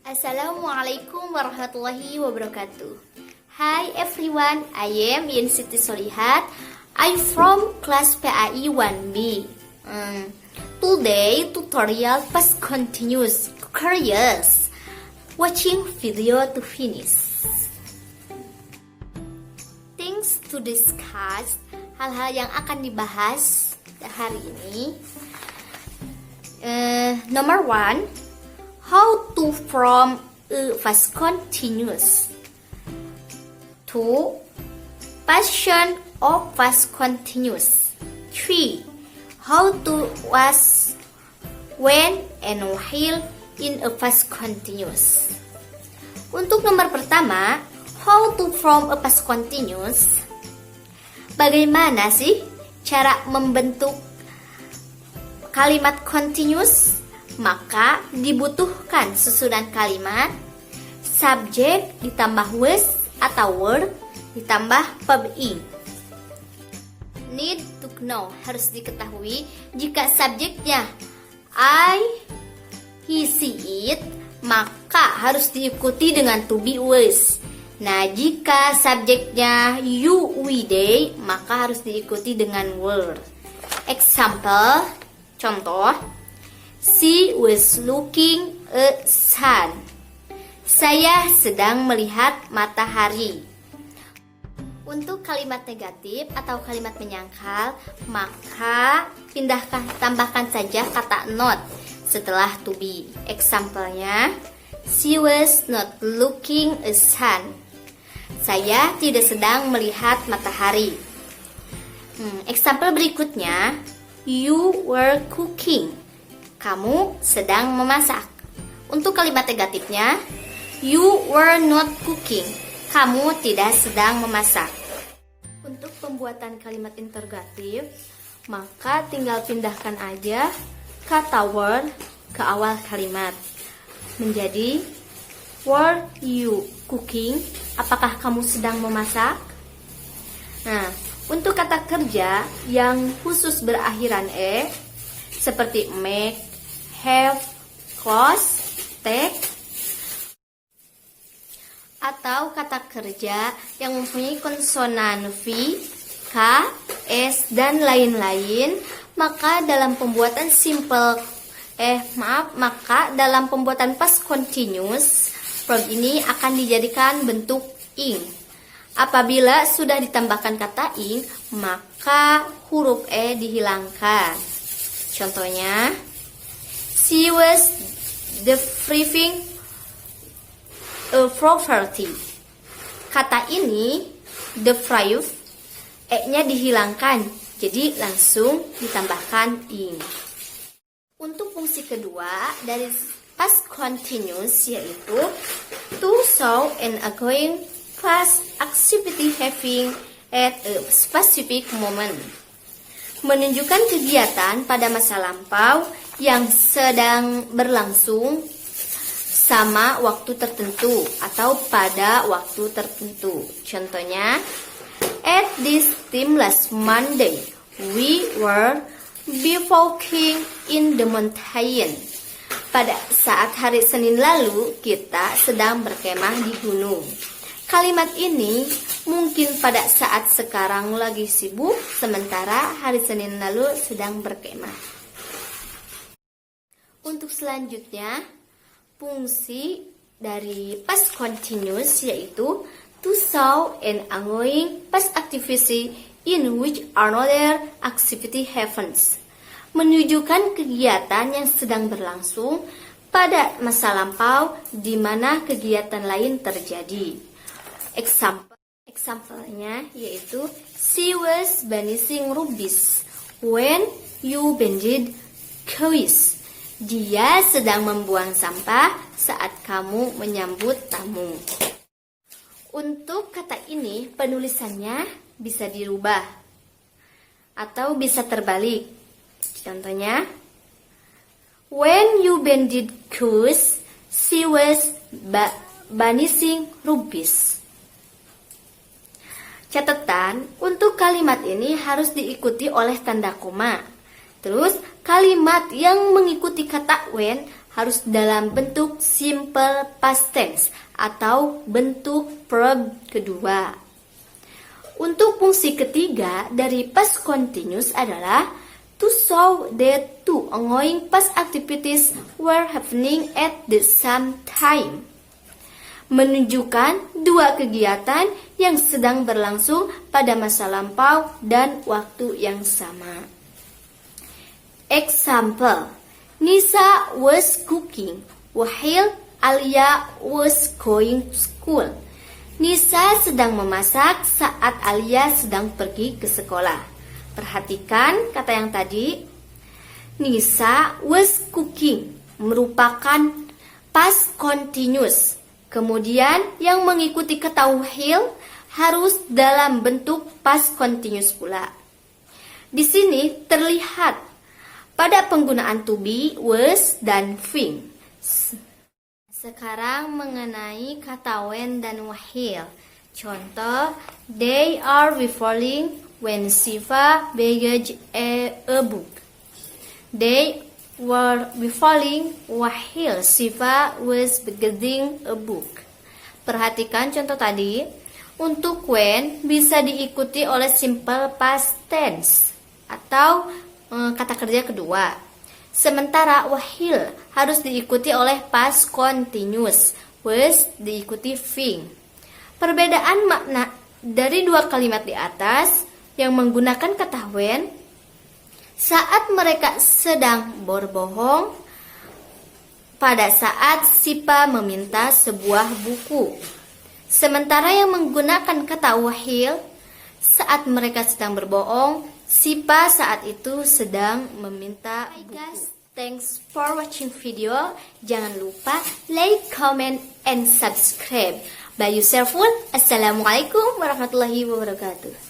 Assalamualaikum warahmatullahi wabarakatuh. Hi everyone, I am Yen Siti Solihat. I'm from class PAI 1B. Today tutorial past continuous. Curious. Watching video to finish. Things to discuss. Hal-hal yang akan dibahas hari ini. Number 1. How to form a past continuous. 2. Passion of past continuous. 3. How to was, when, and while in a past continuous. Untuk nomor pertama, how to form a past continuous. Bagaimana sih cara membentuk kalimat continuous? Maka dibutuhkan susunan kalimat, subjek ditambah was atau word ditambah verb ing. Need to know, harus diketahui jika subjeknya I, he, she, it, maka harus diikuti dengan to be was. Nah, jika subjeknya you, we, they, maka harus diikuti dengan were. Example, contoh, she was looking a sun. Saya sedang melihat matahari. Untuk kalimat negatif atau kalimat menyangkal, maka tambahkan saja kata not setelah to be. Example-nya, she was not looking a sun. Saya tidak sedang melihat matahari. Example berikutnya, you were cooking. Kamu sedang memasak. Untuk kalimat negatifnya, you were not cooking. Kamu tidak sedang memasak. Untuk pembuatan kalimat interrogatif, maka tinggal pindahkan aja kata were ke awal kalimat. Menjadi, were you cooking? Apakah kamu sedang memasak? Nah, untuk kata kerja yang khusus berakhiran e, seperti make, have, close, take, atau kata kerja yang mempunyai konsonan V, K, S, dan lain-lain, maka dalam pembuatan maka dalam pembuatan past continuous, verb ini akan dijadikan bentuk ing. Apabila sudah ditambahkan kata ing, maka huruf e dihilangkan. Contohnya, she was depriving a property. Kata ini deprive, e-nya dihilangkan, jadi langsung ditambahkan ing. Untuk fungsi kedua dari past continuous yaitu to show an ongoing past activity having at a specific moment. Menunjukkan kegiatan pada masa lampau yang sedang berlangsung sama waktu tertentu atau pada waktu tertentu. Contohnya, at this time last Monday, we were bivouacking in the mountain. Pada saat hari Senin lalu, kita sedang berkemah di gunung. Kalimat ini mungkin pada saat sekarang lagi sibuk, sementara hari Senin lalu sedang berkemah. Untuk selanjutnya, fungsi dari past continuous yaitu to show an ongoing past activity in which another activity happens. Menunjukkan kegiatan yang sedang berlangsung pada masa lampau di mana kegiatan lain terjadi. Example-nya yaitu she was banishing rubbish when you banded quiz. Dia sedang membuang sampah saat kamu menyambut tamu. Untuk kata ini penulisannya bisa dirubah atau bisa terbalik. Contohnya, when you banded quiz, she was banishing rubbish. Catatan, untuk kalimat ini harus diikuti oleh tanda koma. Terus, kalimat yang mengikuti kata when harus dalam bentuk simple past tense atau bentuk verb kedua. Untuk fungsi ketiga dari past continuous adalah to show that two ongoing past activities were happening at the same time. Menunjukkan dua kegiatan yang sedang berlangsung pada masa lampau dan waktu yang sama. Example: Nisa was cooking while Alia was going to school. Nisa sedang memasak saat Alia sedang pergi ke sekolah. Perhatikan kata yang tadi. Nisa was cooking merupakan past continuous. Kemudian yang mengikuti kata will harus dalam bentuk past continuous pula. Di sini terlihat pada penggunaan to be, was, dan being. Sekarang mengenai kata when dan while. Contoh, they are revolving when Siva begged a book. They were revolving while Siva was begging a book. Perhatikan contoh tadi. Untuk when bisa diikuti oleh simple past tense atau kata kerja kedua. Sementara while harus diikuti oleh past continuous, was diikuti being. Perbedaan makna dari dua kalimat di atas yang menggunakan kata when saat mereka sedang berbohong pada saat Sipa meminta sebuah buku. Sementara yang menggunakan kata while saat mereka sedang berbohong, Sipa saat itu sedang meminta buku. Hi guys, thanks for watching video. Jangan lupa like, comment, and subscribe. Bye yourself. Assalamualaikum warahmatullahi wabarakatuh.